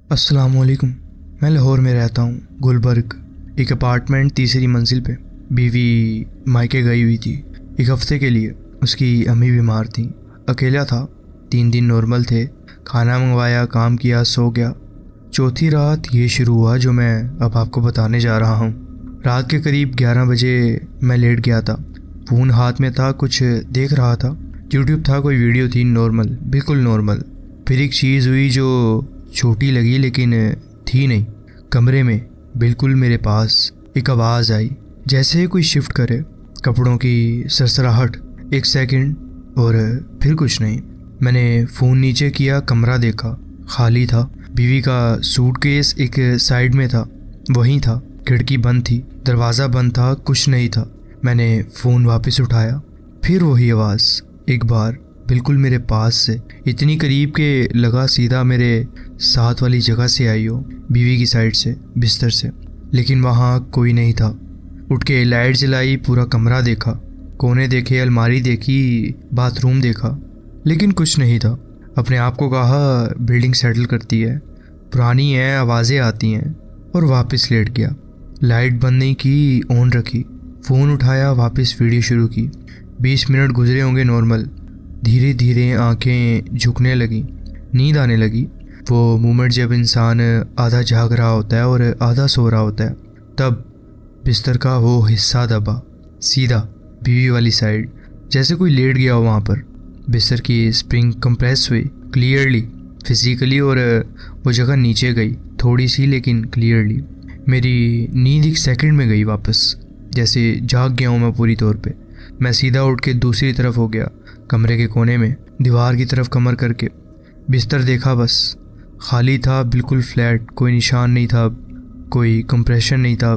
अस्सलामुअलैकुम। मैं लाहौर में रहता हूँ, गुलबर्ग। एक अपार्टमेंट तीसरी मंजिल पे। बीवी मायके गई हुई थी एक हफ़्ते के लिए। उसकी अम्मी बीमार थी। अकेला था। 3 दिन नॉर्मल थे। खाना मंगवाया, काम किया, सो गया। चौथी रात ये शुरू हुआ जो मैं अब आपको बताने जा रहा हूँ। रात के करीब 11 बजे मैं लेट गया था। फ़ोन हाथ में था, कुछ देख रहा था। यूट्यूब था, कोई वीडियो थी, नॉर्मल, बिल्कुल नॉर्मल। फिर एक चीज़ हुई जो छोटी लगी लेकिन थी नहीं। कमरे में बिल्कुल मेरे पास एक आवाज़ आई, जैसे कोई शिफ्ट करे। कपड़ों की सरसराहट। 1 सेकंड और फिर कुछ नहीं। मैंने फ़ोन नीचे किया, कमरा देखा, खाली था। बीवी का सूटकेस एक साइड में था, वहीं था। खिड़की बंद थी, दरवाज़ा बंद था, कुछ नहीं था। मैंने फ़ोन वापस उठाया, फिर वही आवाज़, एक बार बिल्कुल मेरे पास से, इतनी करीब के लगा सीधा मेरे साथ वाली जगह से आई हो, बीवी की साइड से, बिस्तर से। लेकिन वहाँ कोई नहीं था। उठ के लाइट जलाई, पूरा कमरा देखा, कोने देखे, अलमारी देखी, बाथरूम देखा, लेकिन कुछ नहीं था। अपने आप को कहा बिल्डिंग सेटल करती है, पुरानी है, आवाज़ें आती हैं, और वापस लेट गया। लाइट बंद नहीं की, ऑन रखी। फ़ोन उठाया, वापस वीडियो शुरू की। 20 मिनट गुजरे होंगे नॉर्मल। धीरे धीरे आंखें झुकने लगी, नींद आने लगी। वो मोमेंट जब इंसान आधा जाग रहा होता है और आधा सो रहा होता है। तब बिस्तर का वो हिस्सा दबा, सीधा बीवी वाली साइड, जैसे कोई लेट गया हो वहाँ पर। बिस्तर की स्प्रिंग कंप्रेस हुई क्लियरली, फिजिकली, और वो जगह नीचे गई, थोड़ी सी लेकिन क्लियरली। मेरी नींद 1 सेकंड में गई वापस, जैसे जाग गया हूँ मैं पूरी तौर पे। मैं सीधा उठ के दूसरी तरफ हो गया, कमरे के कोने में, दीवार की तरफ कमर करके। बिस्तर देखा, बस खाली था, बिल्कुल फ्लैट, कोई निशान नहीं था, कोई कंप्रेशन नहीं था।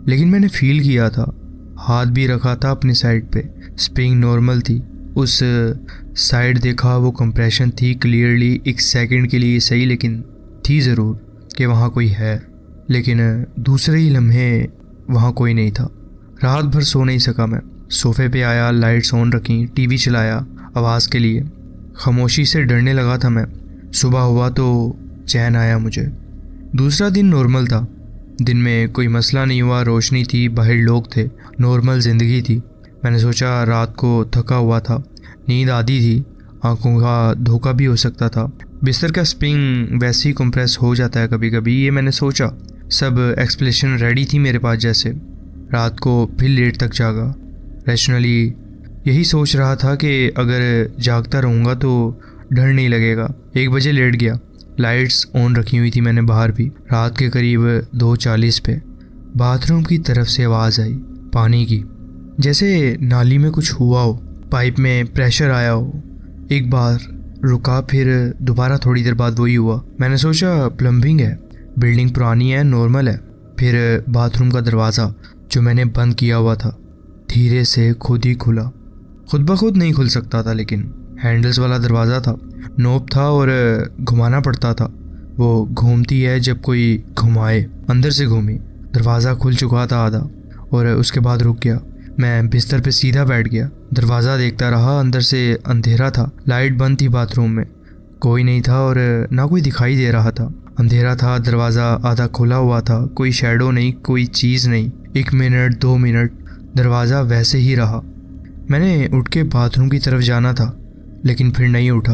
लेकिन मैंने फील किया था, हाथ भी रखा था अपनी साइड पे, स्प्रिंग नॉर्मल थी। उस साइड देखा, वो कंप्रेशन थी क्लियरली, 1 सेकंड के लिए सही, लेकिन थी ज़रूर कि वहाँ कोई है। लेकिन दूसरे ही लम्हे वहाँ कोई नहीं था। रात भर सो नहीं सका मैं। सोफे पे आया, लाइट्स ऑन रखी, टीवी चलाया आवाज़ के लिए। खामोशी से डरने लगा था मैं। सुबह हुआ तो चैन आया मुझे। दूसरा दिन नॉर्मल था। दिन में कोई मसला नहीं हुआ, रोशनी थी, बाहर लोग थे, नॉर्मल ज़िंदगी थी। मैंने सोचा रात को थका हुआ था, नींद आधी थी, आंखों का धोखा भी हो सकता था। बिस्तर का स्प्रिंग वैसे ही कंप्रेस हो जाता है कभी कभी, ये मैंने सोचा। सब एक्सप्लेनेशन रेडी थी मेरे पास जैसे। रात को फिर लेट तक जागा। रैशनली यही सोच रहा था कि अगर जागता रहूँगा तो डर नहीं लगेगा। 1 बजे लेट गया। लाइट्स ऑन रखी हुई थी मैंने बाहर भी। रात के करीब 2:40 पे बाथरूम की तरफ से आवाज़ आई, पानी की, जैसे नाली में कुछ हुआ हो, पाइप में प्रेशर आया हो। एक बार रुका, फिर दोबारा थोड़ी देर बाद वही हुआ। मैंने सोचा प्लम्बिंग है, बिल्डिंग पुरानी है, नॉर्मल है। फिर बाथरूम का दरवाज़ा जो मैंने बंद किया हुआ था, धीरे से खुद ही खुला। खुद ब खुद नहीं खुल सकता था, लेकिन हैंडल्स वाला दरवाज़ा था, नॉब था और घुमाना पड़ता था। वो घूमती है जब कोई घुमाए। अंदर से घूमी, दरवाज़ा खुल चुका था आधा, और उसके बाद रुक गया। मैं बिस्तर पे सीधा बैठ गया, दरवाज़ा देखता रहा। अंदर से अंधेरा था, लाइट बंद थी बाथरूम में, कोई नहीं था और ना कोई दिखाई दे रहा था। अंधेरा था, दरवाज़ा आधा खुला हुआ था, कोई शैडो नहीं, कोई चीज़ नहीं। 1 मिनट, 2 मिनट, दरवाज़ा वैसे ही रहा। मैंने उठ के बाथरूम की तरफ जाना था, लेकिन फिर नहीं उठा।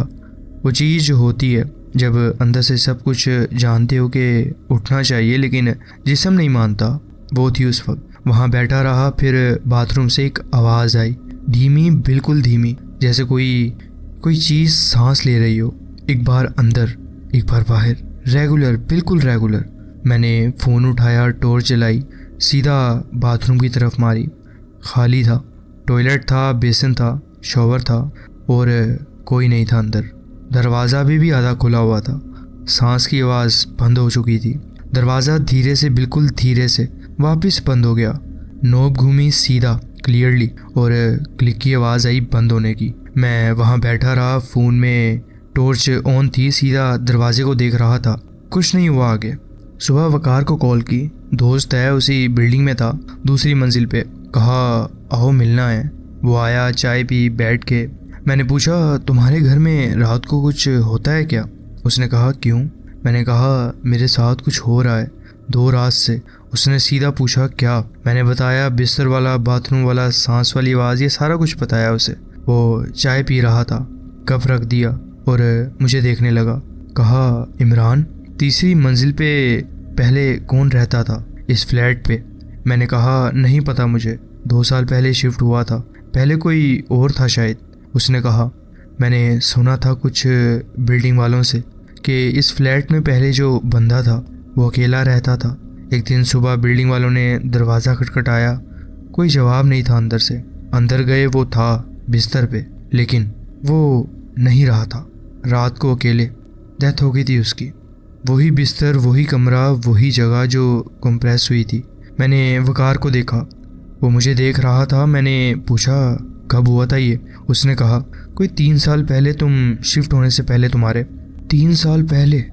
वो चीज़ जो होती है जब अंदर से सब कुछ जानते हो कि उठना चाहिए लेकिन जिस्म नहीं मानता, वो थी उस वक्त। वहाँ बैठा रहा। फिर बाथरूम से एक आवाज़ आई, धीमी, बिल्कुल धीमी, जैसे कोई चीज़ सांस ले रही हो। एक बार अंदर, एक बार बाहर, रेगुलर, बिल्कुल रेगुलर। मैंने फ़ोन उठाया, टॉर्च जलाई, सीधा बाथरूम की तरफ मारी। खाली था, टॉयलेट था, बेसिन था, शॉवर था, और कोई नहीं था अंदर। दरवाज़ा भी आधा खुला हुआ था। सांस की आवाज़ बंद हो चुकी थी। दरवाज़ा धीरे से, बिल्कुल धीरे से वापस बंद हो गया। नॉब घूमी सीधा, क्लियरली, और क्लिक की आवाज़ आई बंद होने की। मैं वहाँ बैठा रहा, फ़ोन में टॉर्च ऑन थी, सीधा दरवाजे को देख रहा था। कुछ नहीं हुआ आगे। सुबह वकार को कॉल की, दोस्त है, उसी बिल्डिंग में था, दूसरी मंजिल पे। कहा आओ मिलना है। वो आया, चाय पी, बैठ के। मैंने पूछा तुम्हारे घर में रात को कुछ होता है क्या? उसने कहा क्यों? मैंने कहा मेरे साथ कुछ हो रहा है 2 रात से। उसने सीधा पूछा क्या। मैंने बताया बिस्तर वाला, बाथरूम वाला, सांस वाली आवाज़, ये सारा कुछ बताया उसे। वो चाय पी रहा था, कप रख दिया और मुझे देखने लगा। कहा इमरान, तीसरी मंजिल पे पहले कौन रहता था इस फ्लैट पे? मैंने कहा नहीं पता मुझे, 2 साल पहले शिफ्ट हुआ था, पहले कोई और था शायद। उसने कहा मैंने सुना था कुछ बिल्डिंग वालों से कि इस फ्लैट में पहले जो बंदा था वो अकेला रहता था। एक दिन सुबह बिल्डिंग वालों ने दरवाज़ा खटखटाया, कोई जवाब नहीं था अंदर से। अंदर गए, वो था बिस्तर पे, लेकिन वो नहीं रहा था। रात को अकेले, डेथ हो गई थी उसकी। वही बिस्तर, वही कमरा, वही जगह जो कंप्रेस हुई थी। मैंने वकार को देखा, वो मुझे देख रहा था। मैंने पूछा कब हुआ था ये? उसने कहा कोई 3 साल पहले, तुम शिफ्ट होने से पहले तुम्हारे। 3 साल पहले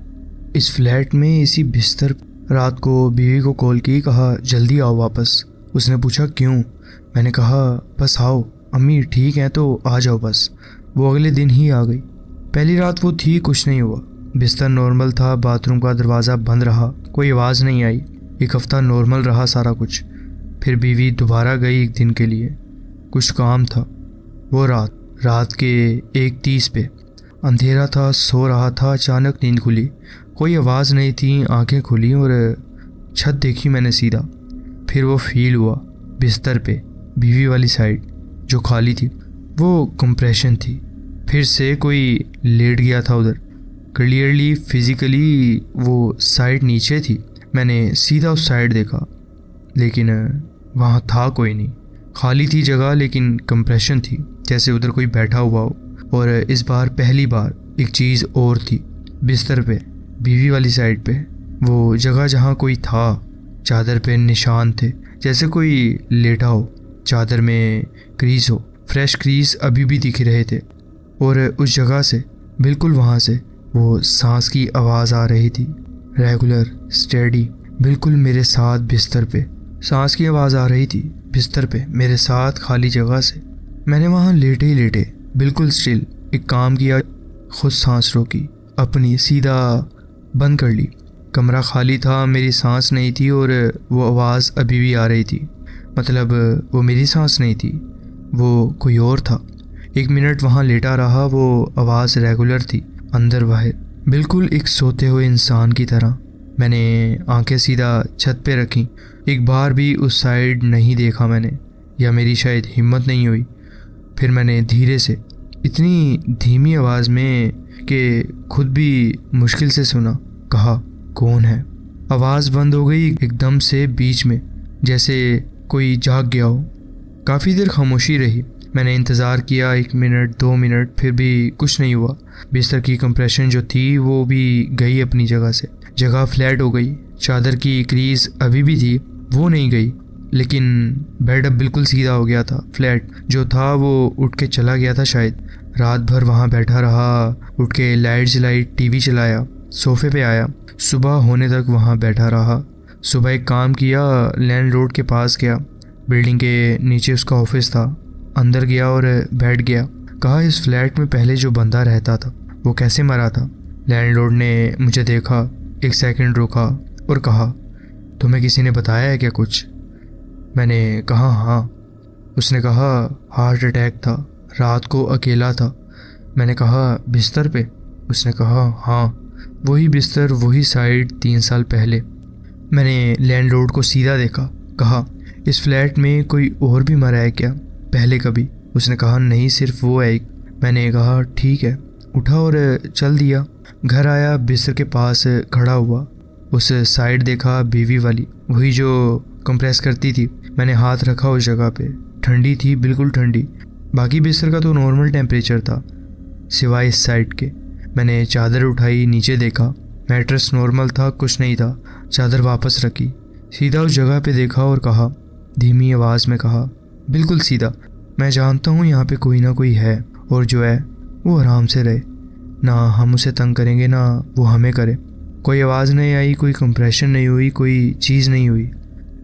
इस फ्लैट में इसी बिस्तर। रात को बीवी को कॉल की, कहा जल्दी आओ वापस। उसने पूछा क्यों? मैंने कहा बस आओ, अम्मी ठीक है तो आ जाओ बस। वो अगले दिन ही आ गई। पहली रात वो थी, कुछ नहीं हुआ, बिस्तर नॉर्मल था, बाथरूम का दरवाज़ा बंद रहा, कोई आवाज़ नहीं आई। 1 हफ्ता नॉर्मल रहा सारा कुछ। फिर बीवी दोबारा गई 1 दिन के लिए, कुछ काम था। वो रात के 1:30 पे अंधेरा था, सो रहा था, अचानक नींद खुली। कोई आवाज़ नहीं थी, आंखें खुली और छत देखी मैंने सीधा। फिर वो फील हुआ बिस्तर पे बीवी वाली साइड जो खाली थी, वो कंप्रेशन थी। फिर से कोई लेट गया था उधर। क्लियरली फिजिकली वो साइड नीचे थी। मैंने सीधा उस साइड देखा, लेकिन वहाँ था कोई नहीं। खाली थी जगह, लेकिन कंप्रेशन थी, जैसे उधर कोई बैठा हुआ हो। और इस बार पहली बार एक चीज़ और थी बिस्तर पे बीवी वाली साइड पे। वो जगह जहाँ कोई था, चादर पे निशान थे, जैसे कोई लेटा हो, चादर में क्रीज हो, फ्रेश क्रीज अभी भी दिख रहे थे। और उस जगह से, बिल्कुल वहाँ से वो सांस की आवाज़ आ रही थी, रेगुलर, स्टेडी, बिल्कुल मेरे साथ बिस्तर पे। सांस की आवाज़ आ रही थी बिस्तर पे मेरे साथ, खाली जगह से। मैंने वहाँ लेटे ही लेटे बिल्कुल स्टिल एक काम किया, खुद सांस रोकी अपनी, सीधा बंद कर ली। कमरा खाली था, मेरी सांस नहीं थी और वो आवाज़ अभी भी आ रही थी। मतलब वो मेरी सांस नहीं थी, वो कोई और था। 1 मिनट वहाँ लेटा रहा, वो आवाज़ रेगुलर थी, अंदर बाहर, बिल्कुल एक सोते हुए इंसान की तरह। मैंने आंखें सीधा छत पे रखी, एक बार भी उस साइड नहीं देखा मैंने, या मेरी शायद हिम्मत नहीं हुई। फिर मैंने धीरे से, इतनी धीमी आवाज़ में कि खुद भी मुश्किल से सुना, कहा कौन है? आवाज़ बंद हो गई एकदम से बीच में, जैसे कोई जाग गया हो। काफ़ी देर खामोशी रही। मैंने इंतज़ार किया, 1 मिनट 2 मिनट, फिर भी कुछ नहीं हुआ। बिस्तर की कंप्रेशन जो थी वो भी गई अपनी जगह से, जगह फ्लैट हो गई। चादर की क्रीज अभी भी थी, वो नहीं गई, लेकिन बेड अब बिल्कुल सीधा हो गया था। फ्लैट जो था वो उठ के चला गया था शायद। रात भर वहाँ बैठा रहा, उठ के लाइट जलाई, टीवी चलाया, सोफे पे आया, सुबह होने तक वहाँ बैठा रहा। सुबह एक काम किया, लैंडलॉर्ड के पास गया, बिल्डिंग के नीचे उसका ऑफिस था, अंदर गया और बैठ गया। कहा इस फ्लैट में पहले जो बंदा रहता था वो कैसे मरा था? लैंडलॉर्ड ने मुझे देखा, 1 सेकंड रुका और कहा तुम्हें किसी ने बताया है क्या कुछ? मैंने कहा हाँ। उसने कहा हार्ट अटैक था, रात को अकेला था। मैंने कहा बिस्तर पे? उसने कहा हाँ, वही बिस्तर, वही साइड, 3 साल पहले। मैंने लैंडलॉर्ड को सीधा देखा, कहा इस फ्लैट में कोई और भी मरा है क्या पहले कभी? उसने कहा नहीं, सिर्फ वो है एक। मैंने कहा ठीक है, उठा और चल दिया। घर आया, बिस्तर के पास खड़ा हुआ, उस साइड देखा, बीवी वाली, वही जो कंप्रेस करती थी। मैंने हाथ रखा उस जगह पे, ठंडी थी, बिल्कुल ठंडी। बाकी बिस्तर का तो नॉर्मल टेम्परेचर था, सिवाय इस साइड के। मैंने चादर उठाई, नीचे देखा, मैट्रेस नॉर्मल था, कुछ नहीं था। चादर वापस रखी, सीधा उस जगह पे देखा और कहा, धीमी आवाज़ में कहा, बिल्कुल सीधा, मैं जानता हूँ यहाँ पे कोई ना कोई है, और जो है वो आराम से रहे, ना हम उसे तंग करेंगे ना वो हमें करे। कोई आवाज़ नहीं आई, कोई कंप्रेशन नहीं हुई, कोई चीज़ नहीं हुई।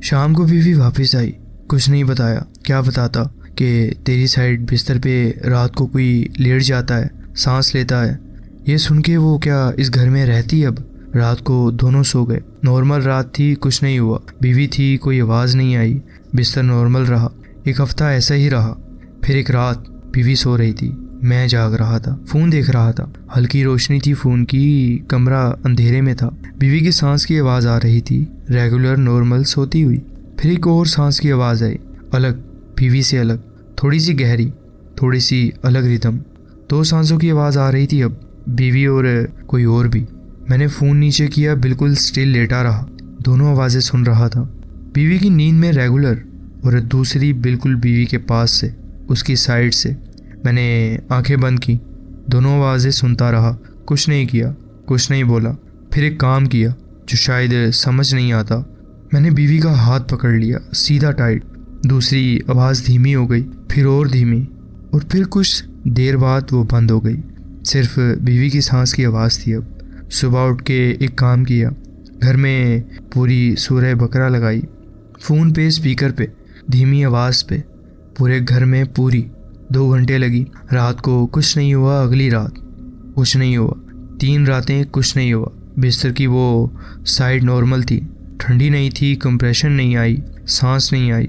शाम को बीवी वापस आई, कुछ नहीं बताया। क्या बताता कि तेरी साइड बिस्तर पे रात को कोई लेट जाता है, सांस लेता है। ये सुन के वो क्या इस घर में रहती अब? रात को दोनों सो गए। नॉर्मल रात थी, कुछ नहीं हुआ। बीवी थी, कोई आवाज़ नहीं आई, बिस्तर नॉर्मल रहा। एक हफ्ता ऐसा ही रहा। फिर एक रात बीवी सो रही थी, मैं जाग रहा था, फ़ोन देख रहा था। हल्की रोशनी थी फ़ोन की, कमरा अंधेरे में था। बीवी की सांस की आवाज़ आ रही थी, रेगुलर नॉर्मल सोती हुई। फिर एक और सांस की आवाज़ आई, अलग, बीवी से अलग, थोड़ी सी गहरी, थोड़ी सी अलग रिदम। 2 सांसों की आवाज़ आ रही थी अब, बीवी और कोई और भी। मैंने फ़ोन नीचे किया, बिल्कुल स्टिल लेटा रहा, दोनों आवाज़ें सुन रहा था। बीवी की नींद में रेगुलर और दूसरी बिल्कुल बीवी के पास से, उसकी साइड से। मैंने आंखें बंद की, दोनों आवाज़ें सुनता रहा, कुछ नहीं किया, कुछ नहीं बोला। फिर एक काम किया जो शायद समझ नहीं आता। मैंने बीवी का हाथ पकड़ लिया, सीधा टाइट। दूसरी आवाज़ धीमी हो गई, फिर और धीमी, और फिर कुछ देर बाद वो बंद हो गई। सिर्फ बीवी की सांस की आवाज़ थी अब। सुबह उठ के एक काम किया, घर में पूरी सूरह बकरा लगाई, फ़ोन पे, स्पीकर पे, धीमी आवाज़ पे, पूरे घर में पूरी। 2 घंटे लगी। रात को कुछ नहीं हुआ, अगली रात कुछ नहीं हुआ, 3 रातें कुछ नहीं हुआ। बिस्तर की वो साइड नॉर्मल थी, ठंडी नहीं थी, कंप्रेशन नहीं आई, सांस नहीं आई।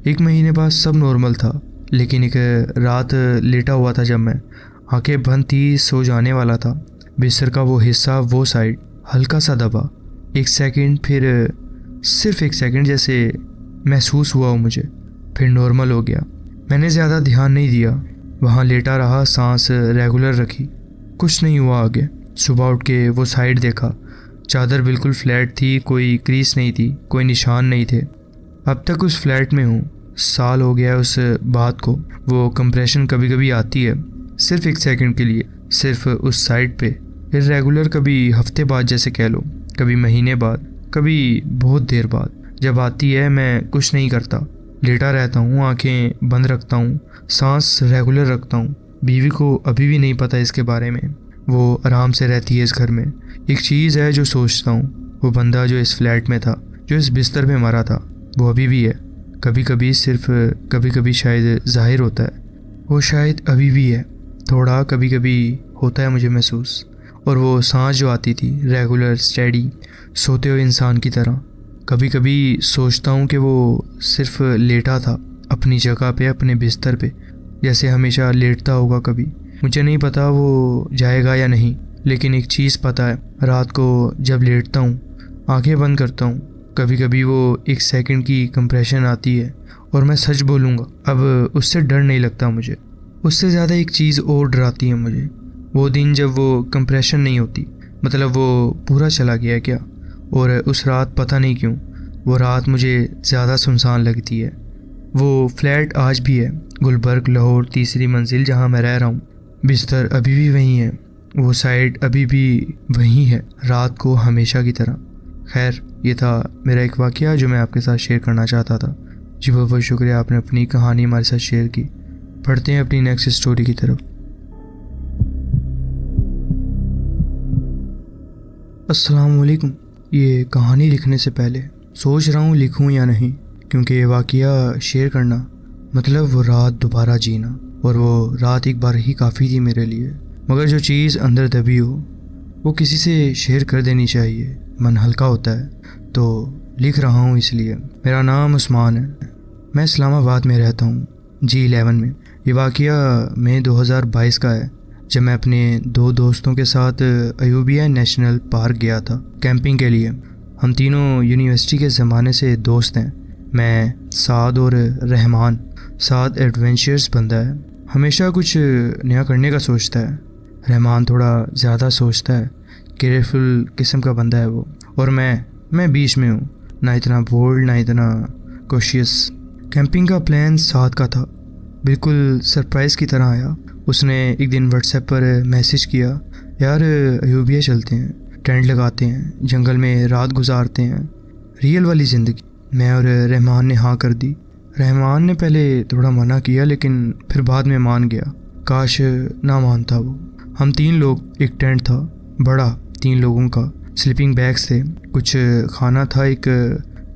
1 महीने बाद सब नॉर्मल था, लेकिन एक रात लेटा हुआ था जब मैं, आंखें बंद थी, सो जाने वाला था। बिस्तर का वो हिस्सा, वो साइड हल्का सा दबा। 1 सेकंड, फिर सिर्फ 1 सेकंड जैसे महसूस हुआ वो मुझे, फिर नॉर्मल हो गया। मैंने ज़्यादा ध्यान नहीं दिया, वहाँ लेटा रहा, सांस रेगुलर रखी, कुछ नहीं हुआ आगे। सुबह उठ के वो साइड देखा, चादर बिल्कुल फ्लैट थी, कोई क्रीज नहीं थी, कोई निशान नहीं थे। अब तक उस फ्लैट में हूँ, साल हो गया उस बात को। वो कंप्रेशन कभी कभी आती है, सिर्फ 1 सेकंड के लिए, सिर्फ उस साइड पे, इर्रेगुलर, कभी हफ्ते बाद जैसे कह लो, कभी महीने बाद, कभी बहुत देर बाद। जब आती है मैं कुछ नहीं करता, लेटा रहता हूँ, आंखें बंद रखता हूँ, सांस रेगुलर रखता हूँ। बीवी को अभी भी नहीं पता इसके बारे में, वो आराम से रहती है इस घर में। एक चीज़ है जो सोचता हूँ, वो बंदा जो इस फ्लैट में था, जो इस बिस्तर में मरा था, वो अभी भी है। कभी कभी, सिर्फ कभी कभी शायद ज़ाहिर होता है, वो शायद अभी भी है, थोड़ा कभी कभी होता है मुझे महसूस। और वो सांस जो आती थी, रेगुलर, स्टेडी, सोते हुए इंसान की तरह। कभी कभी सोचता हूँ कि वो सिर्फ लेटा था अपनी जगह पे, अपने बिस्तर पे, जैसे हमेशा लेटता होगा कभी। मुझे नहीं पता वो जाएगा या नहीं, लेकिन एक चीज़ पता है, रात को जब लेटता हूँ, आंखें बंद करता हूँ, कभी कभी वो 1 सेकंड की कंप्रेशन आती है। और मैं सच बोलूँगा, अब उससे डर नहीं लगता मुझे, उससे ज़्यादा एक चीज़ और डराती है मुझे। वो दिन जब वो कंप्रेशन नहीं होती, मतलब वो पूरा चला गया क्या। और उस रात पता नहीं क्यों वो रात मुझे ज़्यादा सुनसान लगती है। वो फ्लैट आज भी है, गुलबर्ग, लाहौर, 3री मंजिल, जहाँ मैं रह रहा हूँ। बिस्तर अभी भी वहीं है, वो साइड अभी भी वहीं है, रात को हमेशा की तरह। खैर, ये था मेरा एक वाक़या जो मैं आपके साथ शेयर करना चाहता था। जी बहुत बहुत शुक्रिया, आपने अपनी कहानी हमारे साथ शेयर की। पढ़ते हैं अपनी नेक्स्ट स्टोरी की तरफ। अस्सलाम वालेकुम। ये कहानी लिखने से पहले सोच रहा हूँ लिखूँ या नहीं, क्योंकि ये वाक़या शेयर करना मतलब वो रात दोबारा जीना, और वो रात एक बार ही काफ़ी थी मेरे लिए। मगर जो चीज़ अंदर दबी हो वो किसी से शेयर कर देनी चाहिए, मन हल्का होता है, तो लिख रहा हूँ इसलिए। मेरा नाम उस्मान है, मैं इस्लामाबाद में रहता हूँ, G11 में। ये वाक़या मई 2022 का है, जब मैं अपने 2 दोस्तों के साथ अयूबिया नेशनल पार्क गया था कैंपिंग के लिए। हम तीनों यूनिवर्सिटी के ज़माने से दोस्त हैं, मैं, साद और रहमान। साद एडवेंचर्स बंदा है, हमेशा कुछ नया करने का सोचता है। रहमान थोड़ा ज़्यादा सोचता है, केयरफुल किस्म का बंदा है वो। और मैं बीच में हूँ, ना इतना बोल्ड, ना इतना कोशियस। कैंपिंग का प्लान साद का था, बिल्कुल सरप्राइज़ की तरह आया। उसने एक दिन व्हाट्सएप पर मैसेज किया, यार अयूबिया चलते हैं, टेंट लगाते हैं, जंगल में रात गुजारते हैं, रियल वाली ज़िंदगी। मैं और रहमान ने हाँ कर दी। रहमान ने पहले थोड़ा मना किया, लेकिन फिर बाद में मान गया। काश ना मानता वो। हम 3 लोग, एक टेंट था बड़ा, 3 लोगों का, स्लीपिंग बैग्स थे, कुछ खाना था, एक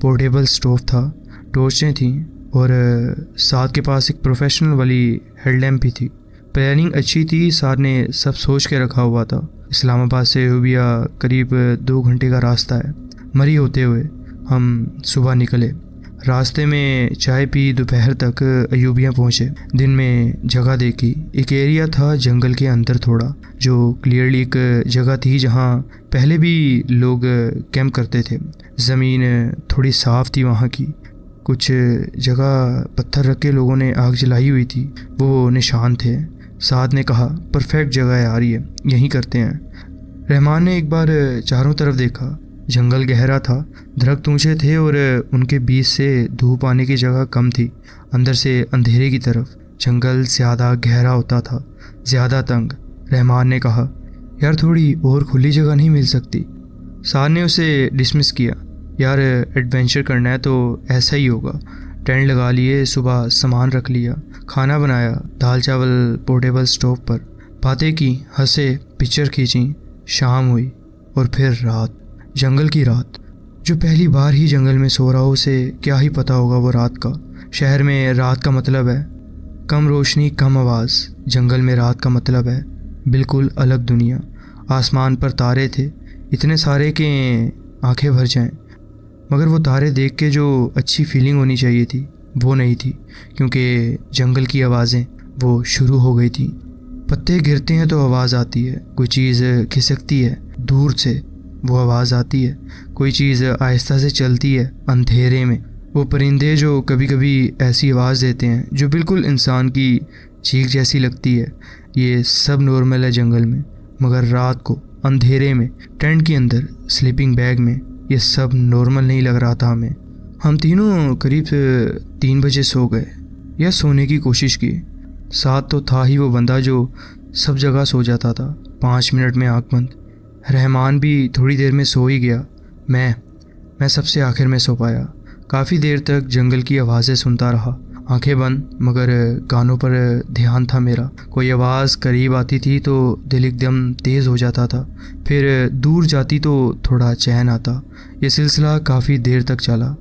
पोर्टेबल स्टोव था, टॉर्चें थीं, और साथ के पास एक प्रोफेशनल वाली हेडलैम्प भी थी। प्लानिंग अच्छी थी, सार ने सब सोच के रखा हुआ था। इस्लामाबाद से अयूबिया करीब 2 घंटे का रास्ता है। मरी होते हुए हम सुबह निकले। रास्ते में चाय पी दोपहर तक अयूबिया पहुँचे। दिन में जगह देखी। एक एरिया था जंगल के अंदर थोड़ा, जो क्लियरली एक जगह थी जहाँ पहले भी लोग कैंप करते थे। ज़मीन थोड़ी साफ़ थी वहाँ की। कुछ जगह पत्थर रख के लोगों ने आग जलाई हुई थी, वो निशान थे। साद ने कहा, परफेक्ट जगह है यार, ये यहीं करते हैं। रहमान ने एक बार चारों तरफ देखा। जंगल गहरा था, दरख्त ऊंचे थे और उनके बीच से धूप आने की जगह कम थी। अंदर से अंधेरे की तरफ जंगल ज़्यादा गहरा होता था, ज़्यादा तंग। रहमान ने कहा, यार थोड़ी और खुली जगह नहीं मिल सकती? साद ने उसे डिसमिस किया, यार एडवेंचर करना है तो ऐसा ही होगा। टेंट लगा लिए, सुबह सामान रख लिया, खाना बनाया, दाल चावल पोर्टेबल स्टोव पर, बातें की, हंसे, पिक्चर खींची। शाम हुई और फिर रात, जंगल की रात। जो पहली बार ही जंगल में सो रहा हो उसे क्या ही पता होगा वो रात का। शहर में रात का मतलब है कम रोशनी, कम आवाज़। जंगल में रात का मतलब है बिल्कुल अलग दुनिया। आसमान पर तारे थे, इतने सारे कि आंखें भर जाएं। मगर वो तारे देख के जो अच्छी फीलिंग होनी चाहिए थी वो नहीं थी, क्योंकि जंगल की आवाज़ें वो शुरू हो गई थी। पत्ते गिरते हैं तो आवाज़ आती है, कोई चीज़ खिसकती है दूर से वो आवाज़ आती है, कोई चीज़ आहिस्ता से चलती है अंधेरे में। वो परिंदे जो कभी कभी ऐसी आवाज़ देते हैं जो बिल्कुल इंसान की चीख जैसी लगती है। ये सब नॉर्मल है जंगल में, मगर रात को अंधेरे में टेंट के अंदर स्लीपिंग बैग में ये सब नॉर्मल नहीं लग रहा था हमें। हम तीनों करीब 3 बजे सो गए या सोने की कोशिश की। साथ तो था ही वो बंदा जो सब जगह सो जाता था, 5 मिनट में आँख बंद। रहमान भी थोड़ी देर में सो ही गया। मैं सबसे आखिर में सो पाया। काफ़ी देर तक जंगल की आवाज़ें सुनता रहा, आंखें बंद, मगर कानों पर ध्यान था मेरा। कोई आवाज़ करीब आती थी तो दिल एकदम तेज़ हो जाता था, फिर दूर जाती तो थोड़ा चैन आता। ये सिलसिला काफ़ी देर तक चला।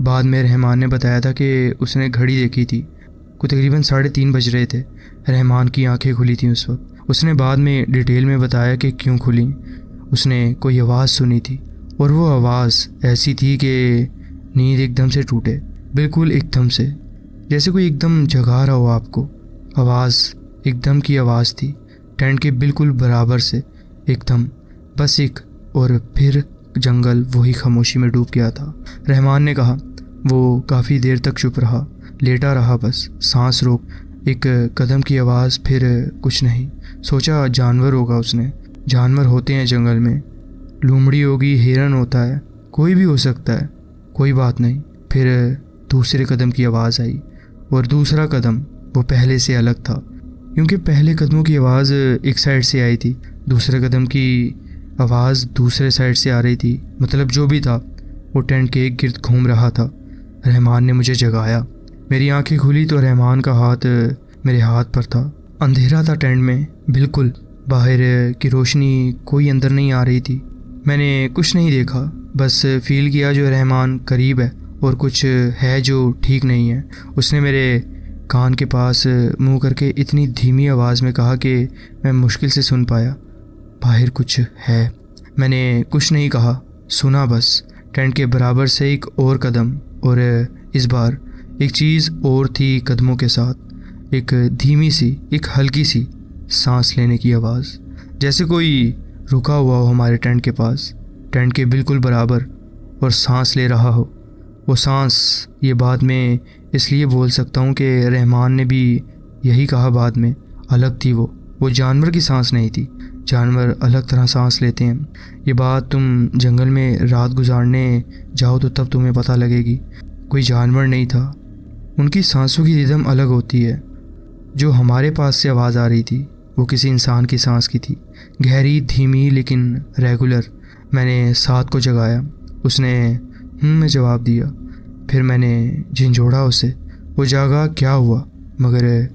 बाद में रहमान ने बताया था कि उसने घड़ी देखी थी, कुछ तकरीबन 3:30 बज रहे थे। रहमान की आंखें खुली थी उस वक्त। उसने बाद में डिटेल में बताया कि क्यों खुली। उसने कोई आवाज़ सुनी थी और वो आवाज़ ऐसी थी कि नींद एकदम से टूटे, बिल्कुल एकदम से, जैसे कोई एकदम जगा रहा हो आपको। आवाज़ एकदम की आवाज़ थी, टेंट के बिल्कुल बराबर से एकदम, बस एक, और फिर जंगल वही खामोशी में डूब गया था। रहमान ने कहा, वो काफ़ी देर तक चुप रहा, लेटा रहा, बस सांस रोक। एक कदम की आवाज़, फिर कुछ नहीं। सोचा जानवर होगा उसने। जानवर होते हैं जंगल में, लोमड़ी होगी, हिरन होता है, कोई भी हो सकता है, कोई बात नहीं। फिर दूसरे कदम की आवाज़ आई और दूसरा कदम वो पहले से अलग था, क्योंकि पहले कदमों की आवाज़ एक साइड से आई थी, दूसरे कदम की आवाज़ दूसरे साइड से आ रही थी। मतलब जो भी था वो टेंट के गिर्द घूम रहा था। रहमान ने मुझे जगाया। मेरी आंखें खुली तो रहमान का हाथ मेरे हाथ पर था। अंधेरा था टेंट में बिल्कुल, बाहर की रोशनी कोई अंदर नहीं आ रही थी। मैंने कुछ नहीं देखा, बस फील किया जो रहमान करीब है और कुछ है जो ठीक नहीं है। उसने मेरे कान के पास मुंह करके इतनी धीमी आवाज़ में कहा कि मैं मुश्किल से सुन पाया, बाहर कुछ है। मैंने कुछ नहीं कहा, सुना बस। टेंट के बराबर से एक और कदम, और इस बार एक चीज़ और थी कदमों के साथ। एक धीमी सी, एक हल्की सी सांस लेने की आवाज़, जैसे कोई रुका हुआ हो हमारे टेंट के पास, टेंट के बिल्कुल बराबर, और सांस ले रहा हो। वो सांस, ये बात मैं इसलिए बोल सकता हूँ कि रहमान ने भी यही कहा बाद में, अलग थी वो जानवर की सांस नहीं थी। जानवर अलग तरह सांस लेते हैं। ये बात तुम जंगल में रात गुजारने जाओ तो तब तुम्हें पता लगेगी। कोई जानवर नहीं था, उनकी सांसों की रिदम अलग होती है। जो हमारे पास से आवाज़ आ रही थी वो किसी इंसान की सांस की थी, गहरी, धीमी, लेकिन रेगुलर। मैंने साथ को जगाया। उसने में जवाब दिया। फिर मैंने झिंझोड़ा उसे। वो जागा, क्या हुआ? मगर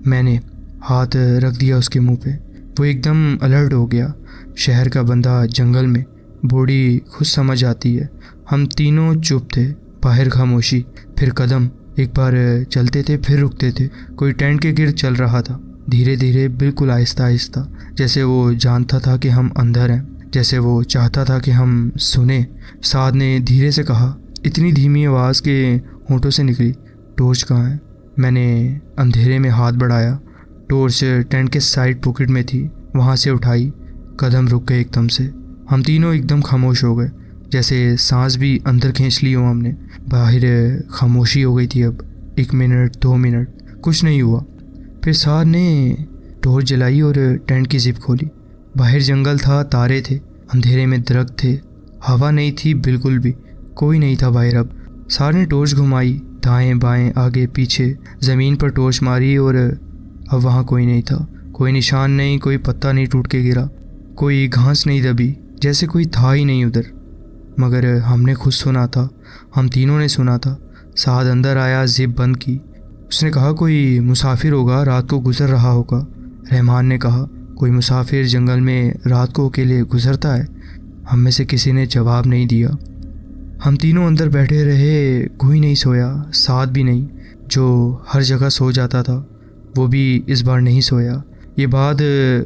मैंने हाथ रख दिया उसके मुंह पे। वो एकदम अलर्ट हो गया। शहर का बंदा जंगल में, बॉडी खुद समझ आती है। हम तीनों चुप थे, बाहर खामोशी, फिर कदम। एक बार चलते थे फिर रुकते थे। कोई टेंट के गिर्द चल रहा था, धीरे धीरे, बिल्कुल आहिस्ता आहिस्ता, जैसे वो जानता था कि हम अंदर हैं, जैसे वो चाहता था कि हम सुने। साद ने धीरे से कहा, इतनी धीमी आवाज़ के होंठों से निकली, टॉर्च कहाँ है? मैंने अंधेरे में हाथ बढ़ाया। टॉर्च टेंट के साइड पॉकेट में थी, वहाँ से उठाई। कदम रुक गए एकदम से। हम तीनों एकदम खामोश हो गए, जैसे सांस भी अंदर खींच ली हो हमने। बाहर खामोशी हो गई थी। अब 1 मिनट 2 मिनट कुछ नहीं हुआ। फिर सार ने टॉर्च जलाई और टेंट की जिप खोली। बाहर जंगल था, तारे थे, अंधेरे में दरख्त थे, हवा नहीं थी बिल्कुल भी, कोई नहीं था बाहर। अब सार ने टॉर्च घुमाई, दाएं बाएं आगे पीछे, ज़मीन पर टॉर्च मारी और अब वहाँ कोई नहीं था। कोई निशान नहीं, कोई पत्ता नहीं टूट के गिरा, कोई घास नहीं दबी, जैसे कोई था ही नहीं उधर। मगर हमने खुद सुना था, हम तीनों ने सुना था। साद अंदर आया, जिप बंद की। उसने कहा, कोई मुसाफिर होगा, रात को गुजर रहा होगा। रहमान ने कहा, कोई मुसाफिर जंगल में रात को अकेले गुजरता है? हम में से किसी ने जवाब नहीं दिया। हम तीनों अंदर बैठे रहे, कोई नहीं सोया, साद भी नहीं। जो हर जगह सो जाता था वो भी इस बार नहीं सोया। ये बात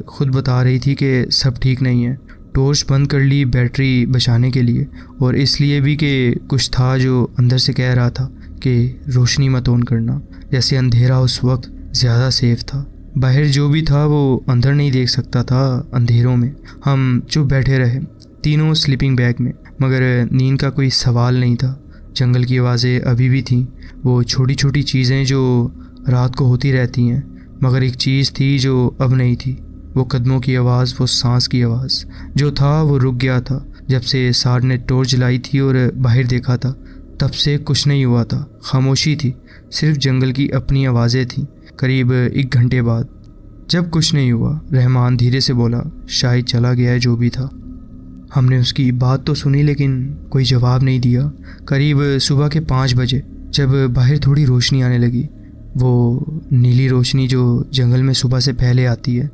खुद बता रही थी कि सब ठीक नहीं है। टॉर्च बंद कर ली बैटरी बचाने के लिए, और इसलिए भी कि कुछ था जो अंदर से कह रहा था कि रोशनी मत ऑन करना, जैसे अंधेरा उस वक्त ज़्यादा सेफ था। बाहर जो भी था वो अंदर नहीं देख सकता था अंधेरों में। हम चुप बैठे रहे, तीनों स्लीपिंग बैग में, मगर नींद का कोई सवाल नहीं था। जंगल की आवाज़ें अभी भी थीं, वो छोटी छोटी चीज़ें जो रात को होती रहती हैं। मगर एक चीज़ थी जो अब नहीं थी, वो कदमों की आवाज़, वो सांस की आवाज़। जो था वो रुक गया था जब से सार ने टॉर्च जलाई थी और बाहर देखा था। तब से कुछ नहीं हुआ था, खामोशी थी, सिर्फ जंगल की अपनी आवाज़ें थीं। करीब 1 घंटे बाद जब कुछ नहीं हुआ, रहमान धीरे से बोला, शायद चला गया है जो भी था। हमने उसकी बात तो सुनी लेकिन कोई जवाब नहीं दिया। करीब सुबह के 5 बजे जब बाहर थोड़ी रोशनी आने लगी, वो नीली रोशनी जो जंगल में सुबह से पहले आती है,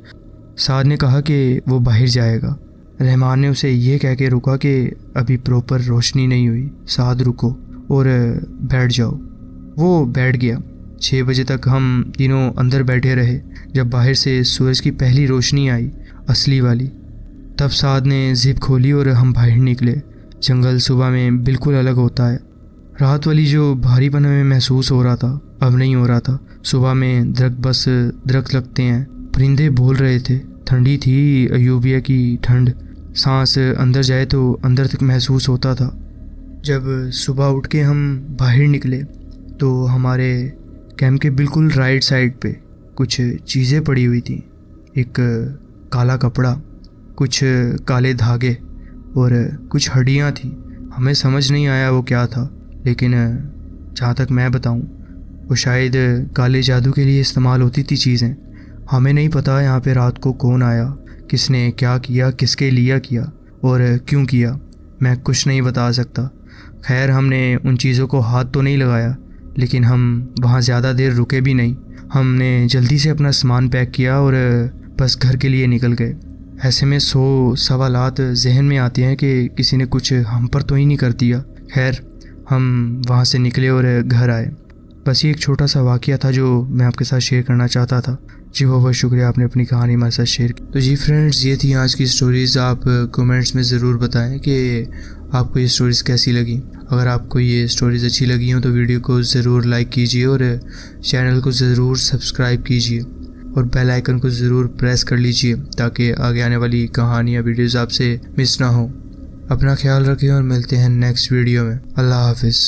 साद ने कहा कि वो बाहर जाएगा। रहमान ने उसे ये कह के रुका कि अभी प्रॉपर रोशनी नहीं हुई, साद रुको और बैठ जाओ। वो बैठ गया। 6 बजे तक हम तीनों अंदर बैठे रहे। जब बाहर से सूरज की पहली रोशनी आई, असली वाली, तब साद ने जिप खोली और हम बाहर निकले। जंगल सुबह में बिल्कुल अलग होता है। रात वाली जो भारीपन हमें महसूस हो रहा था अब नहीं हो रहा था। सुबह में दरख्त लगते हैं, परिंदे बोल रहे थे, ठंडी थी अयूबिया की ठंड, सांस अंदर जाए तो अंदर तक महसूस होता था। जब सुबह उठ के हम बाहर निकले तो हमारे कैंप के बिल्कुल राइट साइड पे कुछ चीज़ें पड़ी हुई थी। एक काला कपड़ा, कुछ काले धागे और कुछ हड्डियाँ थी। हमें समझ नहीं आया वो क्या था, लेकिन जहाँ तक मैं बताऊँ वो शायद काले जादू के लिए इस्तेमाल होती थी चीज़ें। हमें नहीं पता यहाँ पे रात को कौन आया, किसने क्या किया, किसके लिए किया और क्यों किया, मैं कुछ नहीं बता सकता। खैर, हमने उन चीज़ों को हाथ तो नहीं लगाया, लेकिन हम वहाँ ज़्यादा देर रुके भी नहीं। हमने जल्दी से अपना सामान पैक किया और बस घर के लिए निकल गए। ऐसे में 100 सवालात जहन में आते हैं कि किसी ने कुछ हम पर तो ही नहीं कर दिया। खैर, हम वहाँ से निकले और घर आए। बस ये एक छोटा सा वाक़या था जो मैं आपके साथ शेयर करना चाहता था। जी बहुत शुक्रिया, आपने अपनी कहानी हमारे साथ शेयर की। तो जी फ्रेंड्स, ये थी आज की स्टोरीज़। आप कमेंट्स में ज़रूर बताएं कि आपको ये स्टोरीज़ कैसी लगी। अगर आपको ये स्टोरीज़ अच्छी लगी हो तो वीडियो को ज़रूर लाइक कीजिए और चैनल को ज़रूर सब्सक्राइब कीजिए और बेल आइकन को ज़रूर प्रेस कर लीजिए ताकि आगे आने वाली कहानियाँ वीडियोज़ आपसे मिस ना हो। अपना ख्याल रखें और मिलते हैं नेक्स्ट वीडियो में। अल्लाह हाफिज़।